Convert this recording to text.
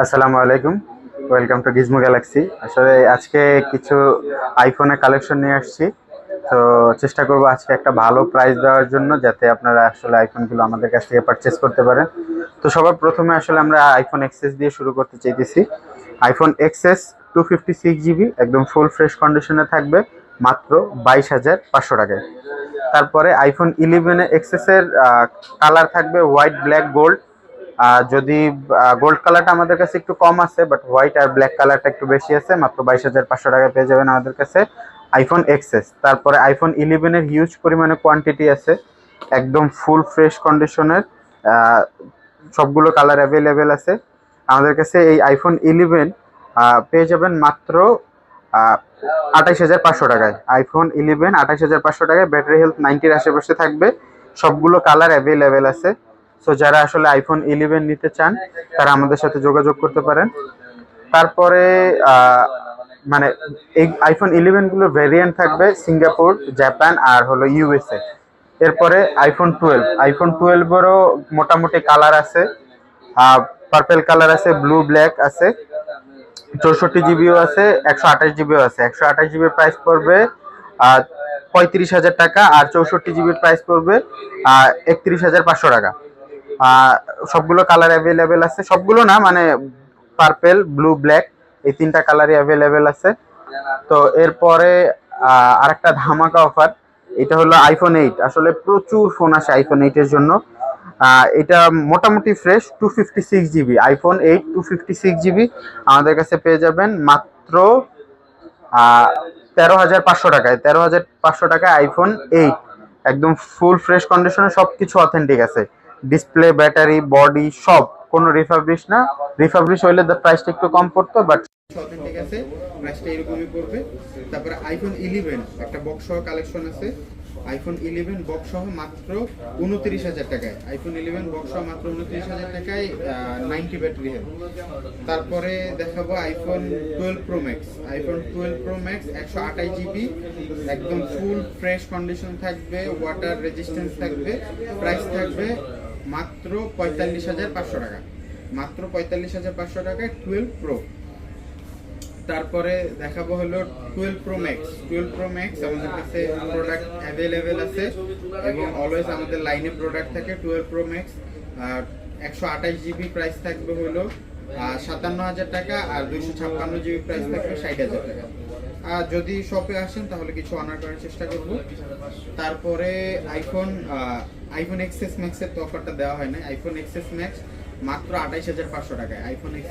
আসসালামু আলাইকুম, welcome to gizmo Galaxy. আসলে আজকে কিছু আইফোনের কালেকশন নিয়ে আসছি। তো চেষ্টা করব আজকে একটা ভালো প্রাইস দেওয়ার জন্য, যাতে আপনারা আসলে আইফোনগুলো আমাদের কাছ থেকে পারচেস করতে পারেন। তো সবার প্রথমে আসলে আমরা আইফোন এক্সএস দিয়ে শুরু করতে চাইতেছি। আইফোন এক্সএস 256 জিবি একদম ফুল ফ্রেশ কন্ডিশনে থাকবে মাত্র 22,500 টাকায়। তারপরে আইফোন 11 এক্সএস এর কালার থাকবে হোয়াইট, ব্ল্যাক, গোল্ড। যদি গোল্ড কালারটা আমাদের কাছে একটু কম আছে, বাট হোয়াইট আর ব্ল্যাক কালারটা একটু বেশি আছে, মাত্র 22,500 টাকায় পেয়ে যাবেন আমাদের কাছে আইফোন এক্সএস। তারপরে আইফোন 11 এর হিউজ পরিমাণে কোয়ান্টিটি আছে, একদম ফুল ফ্রেশ কন্ডিশনের, সবগুলো কালার অ্যাভেলেবেল আছে আমাদের কাছে। এই আইফোন 11 পেয়ে যাবেন মাত্র 28,500 টাকায়। আইফোন 11 28,500 টাকায়, ব্যাটারি হেলথ 90-র আশেপাশে থাকবে, সবগুলো কালার অ্যাভেলেবেল আছে। সো যারা আসলে আইফোন 11 নিতে চান তারা আমাদের সাথে যোগাযোগ করতে পারেন। তারপরে মানে এই আইফোন 11 গুলোর ভেরিয়েন্ট থাকবে সিঙ্গাপুর, জাপান আর হলো ইউএসএ। এরপরে আইফোন 12 এরও মোটামুটি কালার আছে, পার্পেল কালার আছে, ব্লু ব্ল্যাক আছে, 64 জিবিও আছে, 128 জিবিও আছে। 128 জিবির প্রাইস পড়বে 35,000 টাকা, আর 64 জিবির প্রাইস পড়বে 31,500 টাকা। সবগুলো কালার অ্যাভেলেবেল আছে, সবগুলো না মানে পার্পেল, ব্লু, ব্ল্যাক এই তিনটা কালারই অ্যাভেলেবেল আছে। তো এরপরে আরেকটা ধামাকা অফার, এটা হলো আইফোন 8। আসলে প্রচুর ফোন আসে আইফোন 8 এর জন্য। এটা মোটামুটি ফ্রেশ 256 জিবি আইফোন 8 256 জিবি আমাদের কাছে পেয়ে যাবেন মাত্র 13,500 টাকায়। 13,500 টাকায় আইফোন 8 একদম ফুল ফ্রেশ কন্ডিশনে, সবকিছু অথেন্টিক আছে, ডিসপ্লে, ব্যাটারি, বডি সব, কোনো রিফাবলিশ না। রিফাবলিশ হইলে প্রাইসটা একটু কম পড়তো, বাট অথেন্টিক আছে, প্রাইসটা এরকমই পড়বে। তারপরে আইফোন 11 একটা বক্স সহ কালেকশন আছে। আইফোন 11 বক্স সহ মাত্র 29,000 টাকায়। আইফোন 11 বক্স সহ মাত্র 29,000 টাকায়, 90 ব্যাটারি হেলথ। তারপরে দেখাবো iPhone 12 pro max. IPhone 12 pro max 128 GB একদম ফুল ফ্রেশ কন্ডিশন থাকবে, ওয়াটার রেজিস্ট্যান্স থাকবে, প্রাইস থাকবে মাত্র 45,500 টাকা। মাত্র 45,500 টাকায় 12 প্রো। তারপরে দেখাবো হলো 12 প্রো ম্যাক্স। 12 প্রো ম্যাক্স আমাদের কাছে প্রোডাক্ট অ্যাভেলেবেল আছে এবং অলওয়েজ আমাদের লাইনে প্রোডাক্ট থাকে। 12 প্রো ম্যাক্স 128 জিবি প্রাইস থাকবে হলো 57,000 টাকা, আর 256 জিবি প্রাইস থাকবে 60,000 টাকা। আর যদি শপে আসেন তাহলে কিছু অনার করার চেষ্টা করব। তারপরে আইফোন এক্সএস ম্যাক্সের তো অফারটা দেওয়া হয় না। আইফোন এক্সএস ম্যাক্স মাত্র 28,500 টাকায়। আইফোন